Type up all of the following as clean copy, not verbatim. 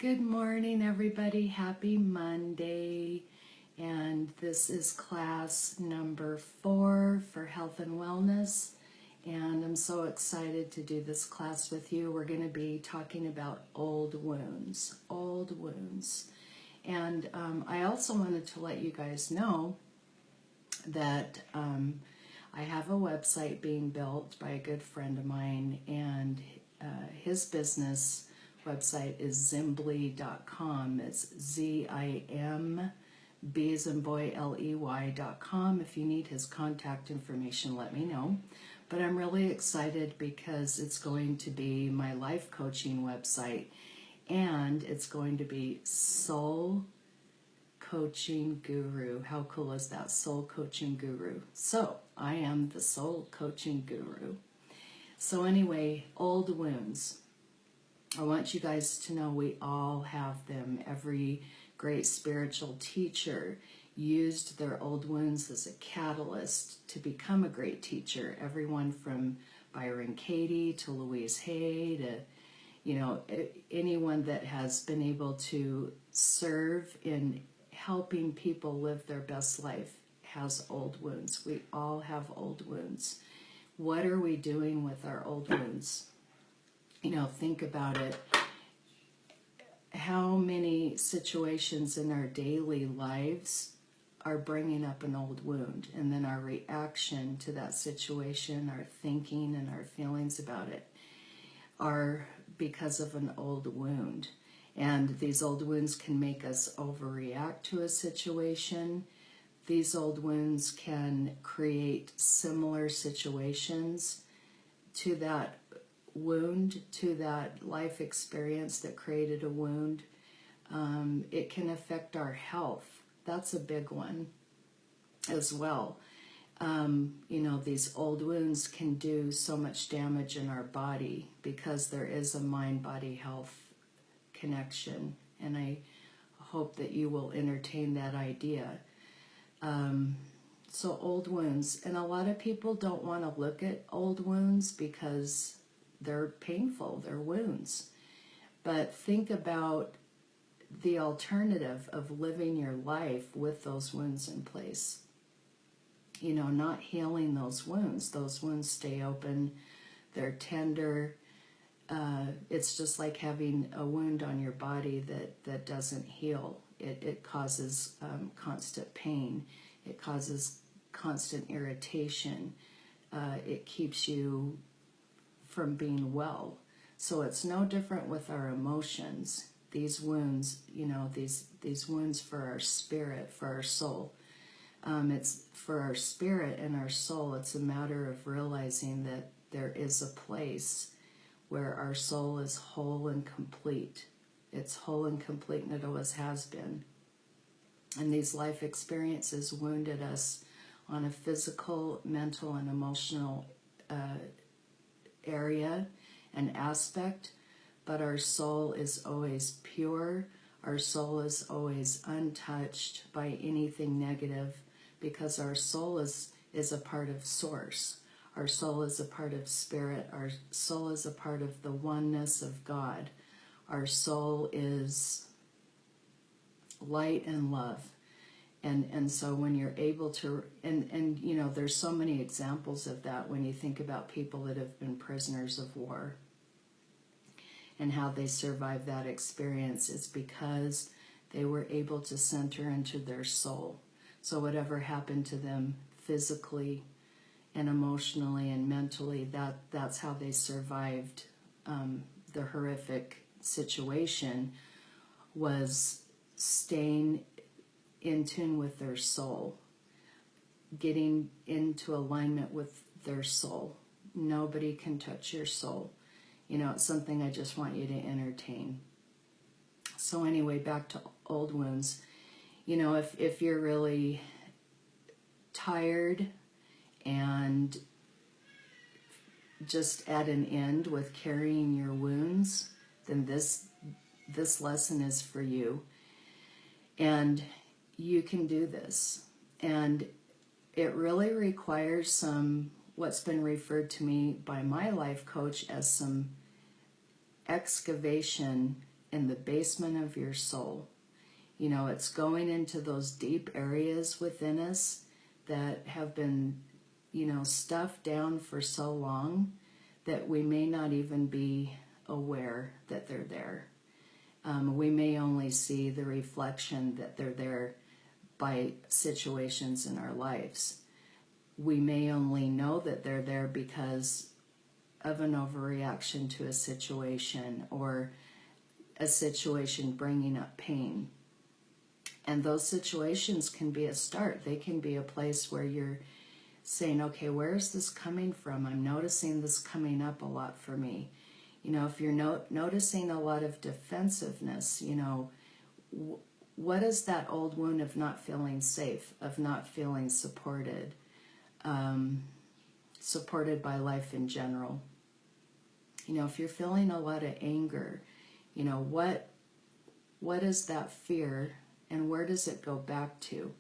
Good morning, everybody. Happy Monday. And this is class number 4 for health and wellness. And I'm so excited to do this class with you. We're going to be talking about old wounds. Old wounds. And I also wanted to let you guys know that I have a website being built by a good friend of mine, and his business website is zimbly.com. It's ZIMB as in boy LEY.com. If you need his contact information, let me know. But I'm really excited because it's going to be my life coaching website, and it's going to be Soul Coaching Guru. How cool is that? Soul Coaching Guru. So I am the Soul Coaching Guru. So anyway, old wounds. I want you guys to know we all have them. Every great spiritual teacher used their old wounds as a catalyst to become a great teacher. Everyone from Byron Katie to Louise Hay to, anyone that has been able to serve in helping people live their best life has old wounds. We all have old wounds. What are we doing with our old wounds? Think about it. How many situations in our daily lives are bringing up an old wound, and then our reaction to that situation, our thinking and our feelings about it are because of an old wound. And these old wounds can make us overreact to a situation. These old wounds can create similar situations to that wound, to that life experience that created a wound. It can affect our health. That's a big one as well. These old wounds can do so much damage in our body because there is a mind-body health connection, and I hope that you will entertain that idea. So old wounds, and a lot of people don't want to look at old wounds because they're painful, they're wounds. But think about the alternative of living your life with those wounds in place. Not healing those wounds. Those wounds stay open, they're tender. It's just like having a wound on your body that doesn't heal. It causes constant pain. It causes constant irritation. It keeps you from being well. So it's no different with our emotions. These wounds, these wounds for our spirit, for our soul. It's for our spirit and our soul. It's a matter of realizing that there is a place where our soul is whole and complete. It's whole and complete, and it always has been. And these life experiences wounded us on a physical, mental, and emotional area and aspect, but our soul is always pure. Our soul is always untouched by anything negative, because our soul is a part of Source. Our soul is a part of Spirit. Our soul is a part of the oneness of God. Our soul is light and love. And so when you're able to, and there's so many examples of that when you think about people that have been prisoners of war and how they survived that experience. It's because they were able to center into their soul. So whatever happened to them physically and emotionally and mentally, that's how they survived the horrific situation, was staying in tune with their soul, getting into alignment with their soul. Nobody can touch your soul. It's something I just want you to entertain. So anyway, back to old wounds. If you're really tired and just at an end with carrying your wounds, then this lesson is for you. And you can do this. And it really requires what's been referred to me by my life coach as some excavation in the basement of your soul. You know, it's going into those deep areas within us that have been, you know, stuffed down for so long that we may not even be aware that they're there. We may only see the reflection that they're there by situations in our lives. We may only know that they're there because of an overreaction to a situation, or a situation bringing up pain. And those situations can be a start. They can be a place where you're saying, okay, where is this coming from? I'm noticing this coming up a lot for me. You know, if you're noticing a lot of defensiveness, you know, what is that old wound of not feeling safe, of not feeling supported, supported by life in general? You know, if you're feeling a lot of anger, you know, what is that fear and where does it go back to?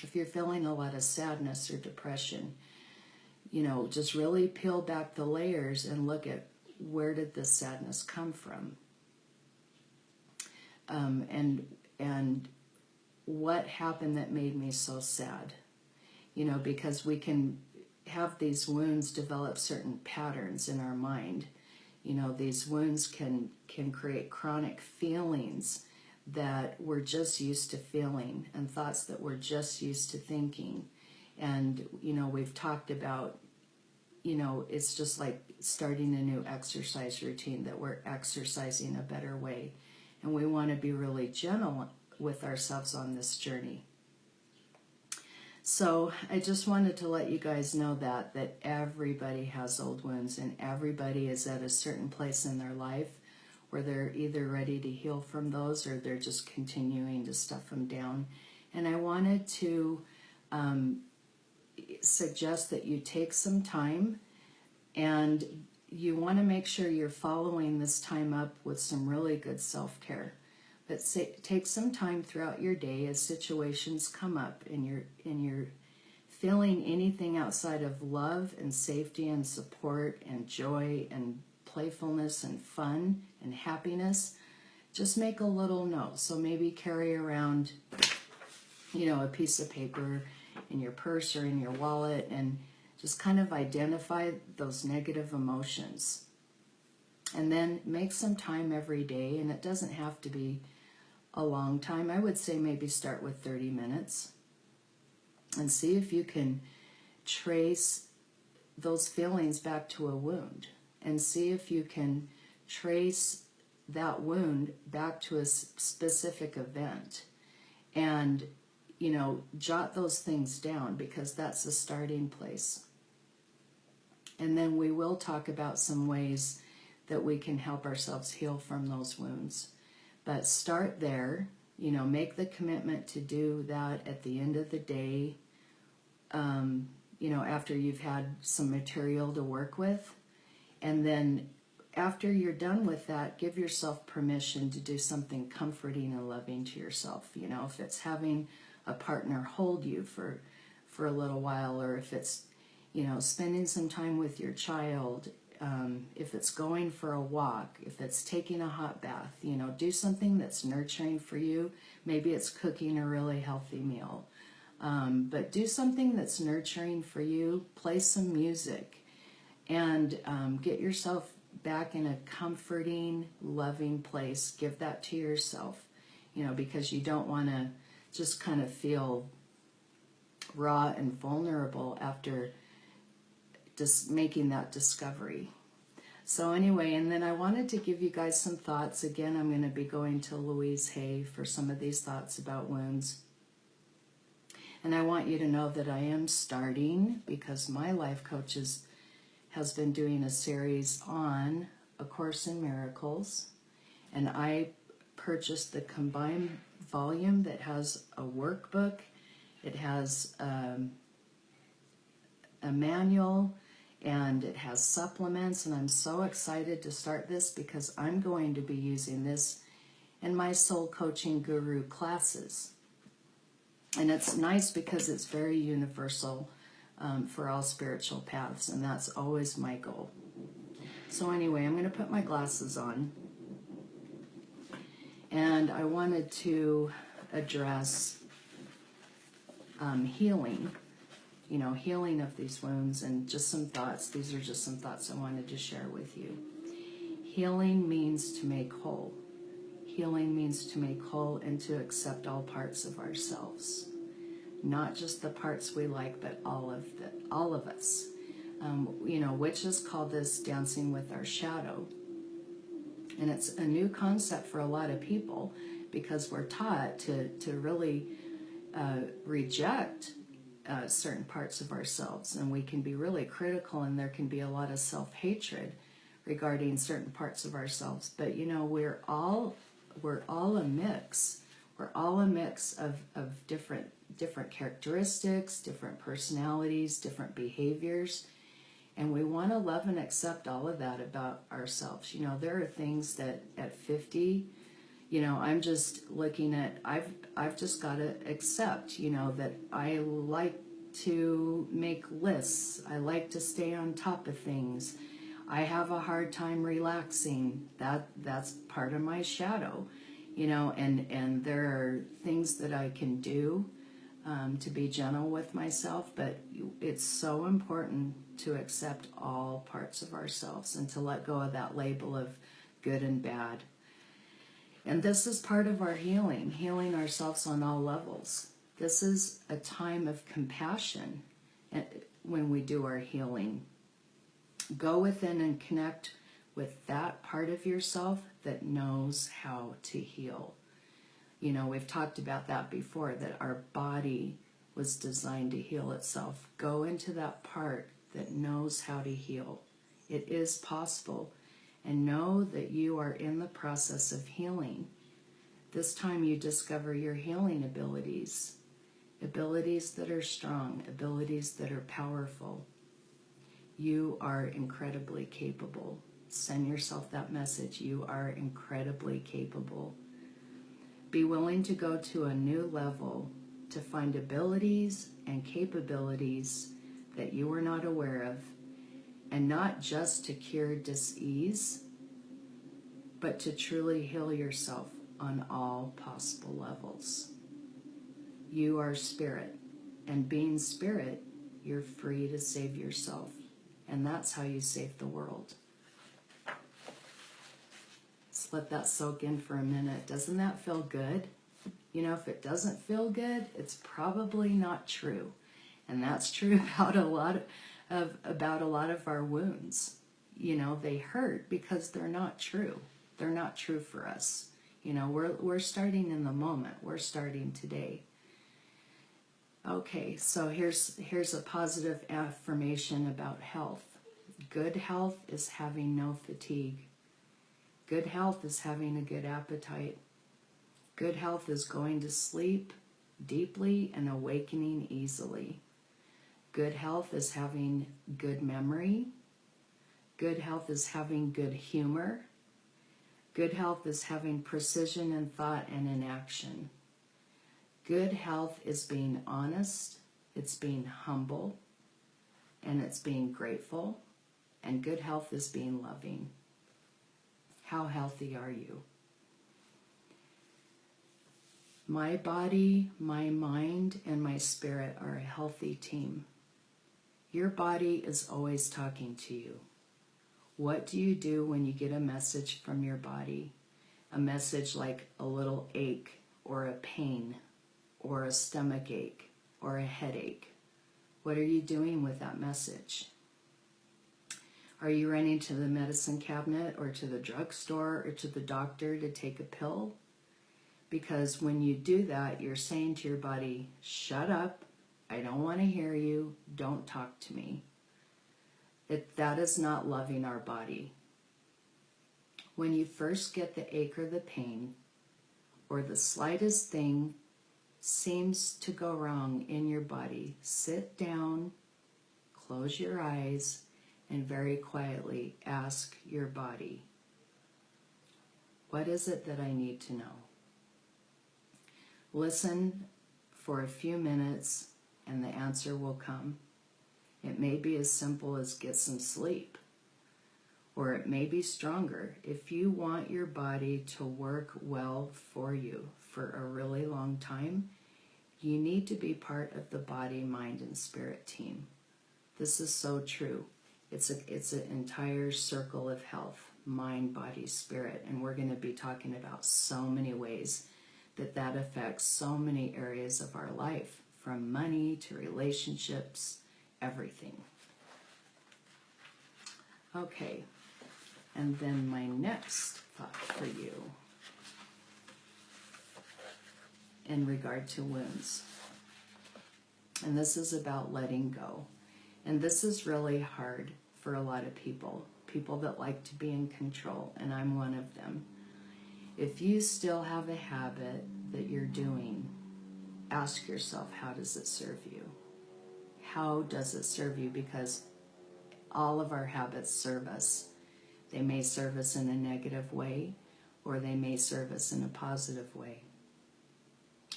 If you're feeling a lot of sadness or depression, you know, just really peel back the layers and look at where did this sadness come from? And what happened that made me so sad? You know, because we can have these wounds develop certain patterns in our mind. You know, these wounds can create chronic feelings that we're just used to feeling, and thoughts that we're just used to thinking. And, you know, we've talked about, you know, it's just like starting a new exercise routine, that we're exercising a better way. And we want to be really gentle with ourselves on this journey. So I just wanted to let you guys know that everybody has old wounds, and everybody is at a certain place in their life where they're either ready to heal from those or they're just continuing to stuff them down. And I wanted to suggest that you take some time, and you want to make sure you're following this time up with some really good self-care. But take some time throughout your day as situations come up and you're feeling anything outside of love and safety and support and joy and playfulness and fun and happiness. Just make a little note. So maybe carry around, you know, a piece of paper in your purse or in your wallet, and just kind of identify those negative emotions. And then make some time every day, and it doesn't have to be a long time. I would say maybe start with 30 minutes and see if you can trace those feelings back to a wound, and see if you can trace that wound back to a specific event. And, you know, jot those things down, because that's a starting place. And then we will talk about some ways that we can help ourselves heal from those wounds. But start there, you know, make the commitment to do that at the end of the day, you know, after you've had some material to work with. And then after you're done with that, give yourself permission to do something comforting and loving to yourself. You know, if it's having a partner hold you for a little while, or if it's, you know, spending some time with your child, if it's going for a walk, if it's taking a hot bath, you know, do something that's nurturing for you. Maybe it's cooking a really healthy meal. But do something that's nurturing for you. Play some music, and get yourself back in a comforting, loving place. Give that to yourself, you know, because you don't want to just kind of feel raw and vulnerable after just making that discovery. So anyway, and then I wanted to give you guys some thoughts. Again, I'm going to be going to Louise Hay for some of these thoughts about wounds. And I want you to know that I am starting, because my life coach has been doing a series on A Course in Miracles. And I purchased the combined volume that has a workbook. It has a manual, and it has supplements. And I'm so excited to start this, because I'm going to be using this in my Soul Coaching Guru classes. And it's nice because it's very universal for all spiritual paths, and that's always my goal. So anyway, I'm going to put my glasses on, And I wanted to address healing, healing of these wounds, and just some thoughts. These are just some thoughts I wanted to share with you. Healing means to make whole. Healing means to make whole and to accept all parts of ourselves. Not just the parts we like, but all of us. Witches call this dancing with our shadow. And it's a new concept for a lot of people because we're taught to really reject certain parts of ourselves. And we can be really critical, and there can be a lot of self-hatred regarding certain parts of ourselves. But we're all a mix. We're all a mix of different characteristics, different personalities, different behaviors. And we want to love and accept all of that about ourselves. There are things that at 50, I'm just looking at, I've just got to accept, that I like to make lists. I like to stay on top of things. I have a hard time relaxing. That's part of my shadow, and there are things that I can do to be gentle with myself, but it's so important to accept all parts of ourselves and to let go of that label of good and bad. And this is part of our healing ourselves on all levels. This is a time of compassion when we do our healing. Go within and connect with that part of yourself that knows how to heal. We've talked about that before, that our body was designed to heal itself. Go into that part that knows how to heal. It is possible. And know that you are in the process of healing. This time you discover your healing abilities. Abilities that are strong, abilities that are powerful. You are incredibly capable. Send yourself that message. You are incredibly capable. Be willing to go to a new level to find abilities and capabilities that you were not aware of, and not just to cure dis-ease, but to truly heal yourself on all possible levels. You are spirit, and being spirit, you're free to save yourself, and that's how you save the world. Let's let that soak in for a minute. Doesn't that feel good? If it doesn't feel good, it's probably not true. And that's true about a lot of our wounds. They hurt because they're not true. They're not true for us. We're starting in the moment. We're starting today. Okay, so here's a positive affirmation about health. Good health is having no fatigue. Good health is having a good appetite. Good health is going to sleep deeply and awakening easily. Good health is having good memory. Good health is having good humor. Good health is having precision in thought and in action. Good health is being honest, it's being humble, and it's being grateful. And good health is being loving. How healthy are you? My body, my mind, and my spirit are a healthy team. Your body is always talking to you. What do you do when you get a message from your body? A message like a little ache or a pain or a stomach ache or a headache. What are you doing with that message? Are you running to the medicine cabinet or to the drugstore or to the doctor to take a pill? Because when you do that, you're saying to your body, shut up, I don't want to hear you, don't talk to me. That is not loving our body. When you first get the ache or the pain, or the slightest thing seems to go wrong in your body, sit down, close your eyes, and very quietly ask your body, what is it that I need to know? Listen for a few minutes and the answer will come. It may be as simple as get some sleep, or it may be stronger. If you want your body to work well for you for a really long time, you need to be part of the body, mind, and spirit team. This is so true. It's an entire circle of health, mind, body, spirit, and we're going to be talking about so many ways that affects so many areas of our life, from money to relationships, everything. Okay, and then my next thought for you in regard to wounds. And this is about letting go. And this is really hard for a lot of people that like to be in control, and I'm one of them. If you still have a habit that you're doing, ask yourself, how does it serve you? How does it serve you? Because all of our habits serve us. They may serve us in a negative way, or they may serve us in a positive way.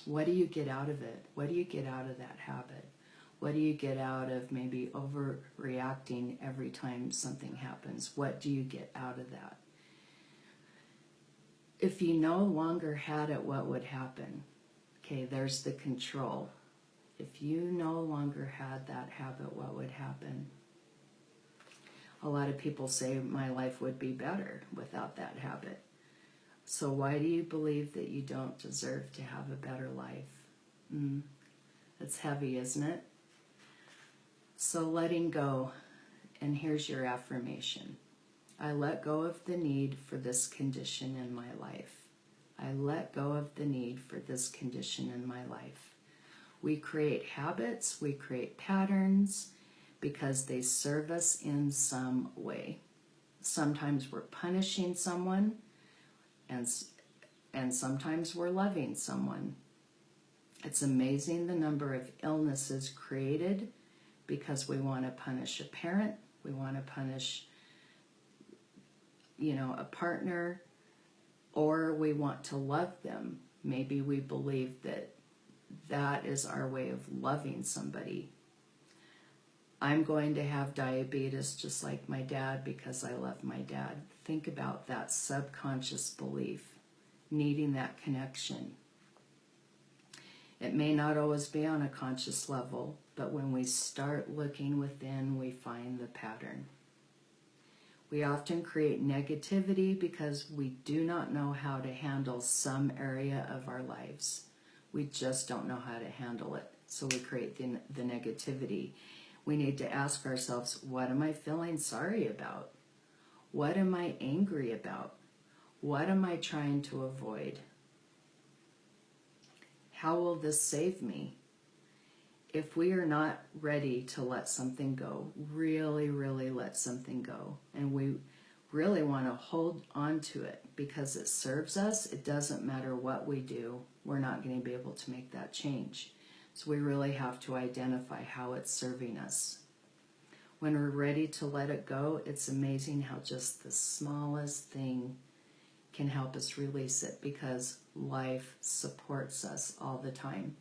What do you get out of it? What do you get out of that habit? What do you get out of maybe overreacting every time something happens? What do you get out of that? If you no longer had it, what would happen? Okay, there's the control. If you no longer had that habit, what would happen? A lot of people say my life would be better without that habit. So why do you believe that you don't deserve to have a better life? It's heavy, isn't it? So letting go, and here's your affirmation. I let go of the need for this condition in my life. I let go of the need for this condition in my life. We create habits, we create patterns because they serve us in some way. Sometimes we're punishing someone, and sometimes we're loving someone. It's amazing the number of illnesses created because we want to punish a parent, we want to punish, a partner, or we want to love them. Maybe we believe that is our way of loving somebody. I'm going to have diabetes just like my dad because I love my dad. Think about that subconscious belief, needing that connection. It may not always be on a conscious level, but when we start looking within, we find the pattern. We often create negativity because we do not know how to handle some area of our lives. We just don't know how to handle it, so we create the negativity. We need to ask ourselves, what am I feeling sorry about? What am I angry about? What am I trying to avoid? How will this save me? If we are not ready to let something go, really, really let something go, and we really want to hold on to it because it serves us, it doesn't matter what we do, we're not going to be able to make that change. So we really have to identify how it's serving us. When we're ready to let it go, it's amazing how just the smallest thing can help us release it because life supports us all the time.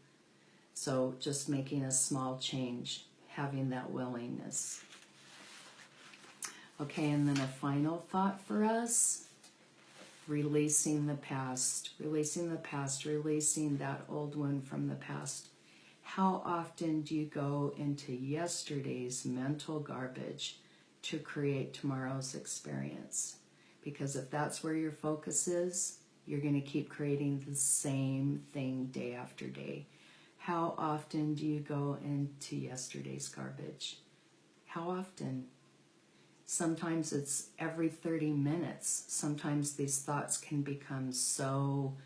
So just making a small change, having that willingness. Okay, and then a final thought for us, releasing the past. Releasing the past, releasing that old wound from the past. How often do you go into yesterday's mental garbage to create tomorrow's experience? Because if that's where your focus is, you're going to keep creating the same thing day after day. How often do you go into yesterday's garbage? How often? Sometimes it's every 30 minutes. Sometimes these thoughts can become so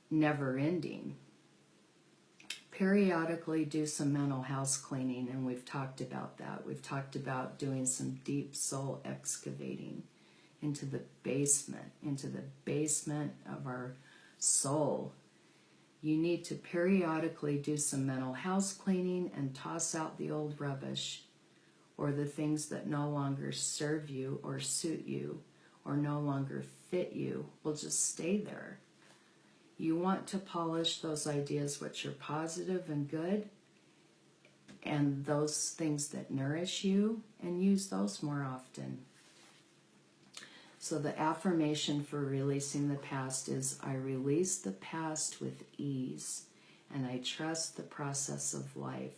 never-ending. Periodically do some mental house cleaning, and we've talked about that. We've talked about doing some deep soul excavating into the basement of our soul. You need to periodically do some mental house cleaning and toss out the old rubbish or the things that no longer serve you or suit you or no longer fit you will just stay there. You want to polish those ideas which are positive and good and those things that nourish you, and use those more often. So the affirmation for releasing the past is, I release the past with ease, and I trust the process of life.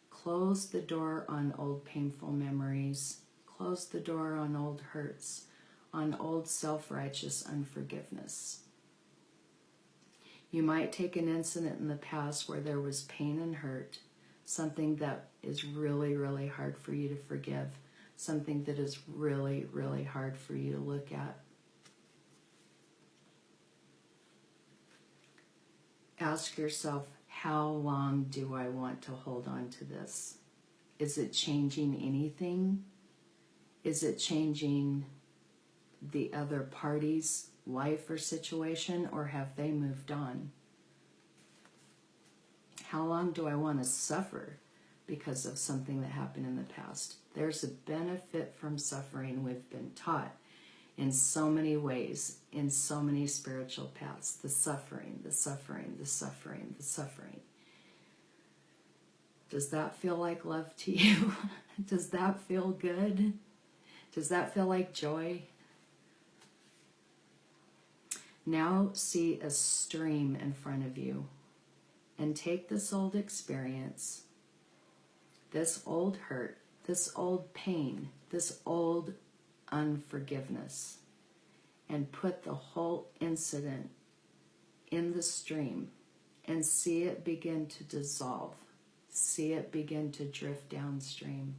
Close the door on old painful memories. Close the door on old hurts, on old self-righteous unforgiveness. You might take an incident in the past where there was pain and hurt, something that is really, really hard for you to forgive, something that is really, really hard for you to look at. Ask yourself, how long do I want to hold on to this? Is it changing anything? Is it changing the other party's life or situation, or have they moved on? How long do I want to suffer because of something that happened in the past? There's a benefit from suffering. We've been taught in so many ways, in so many spiritual paths. The suffering, the suffering, the suffering, the suffering. Does that feel like love to you? Does that feel good? Does that feel like joy? Now see a stream in front of you and take this old experience, this old hurt, this old pain, this old unforgiveness, and put the whole incident in the stream and see it begin to dissolve. See it begin to drift downstream.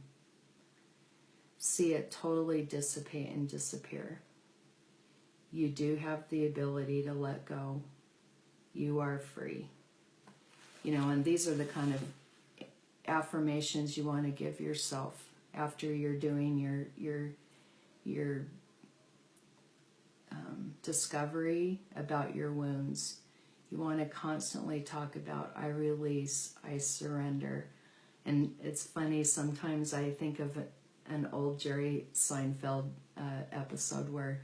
See it totally dissipate and disappear. You do have the ability to let go. You are free. You know, and these are the kind of affirmations you want to give yourself after you're doing your discovery about your wounds. You want to constantly talk about, I release, I surrender. And it's funny, sometimes I think of an old Jerry Seinfeld episode where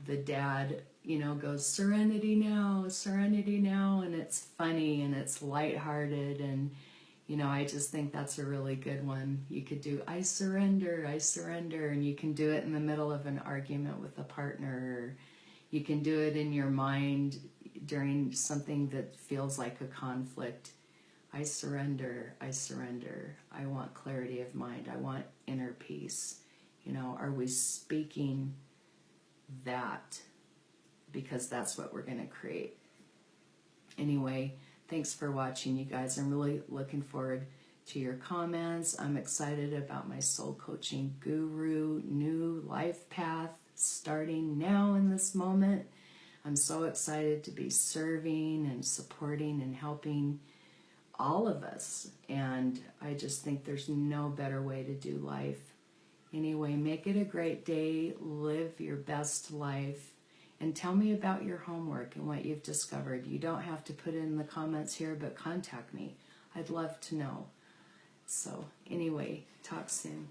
the dad, you know, goes, serenity now, and it's funny and it's lighthearted, and you know, I just think that's a really good one. You could do, I surrender, and you can do it in the middle of an argument with a partner, or you can do it in your mind during something that feels like a conflict. I surrender, I want clarity of mind, I want inner peace. You know, are we speaking that? Because that's what we're going to create. Anyway, thanks for watching, you guys. I'm really looking forward to your comments. I'm excited about my soul coaching guru new life path starting now in this moment. I'm so excited to be serving and supporting and helping all of us. And I just think there's no better way to do life. Anyway, make it a great day. Live your best life. And tell me about your homework and what you've discovered. You don't have to put it in the comments here, but contact me. I'd love to know. So anyway, talk soon.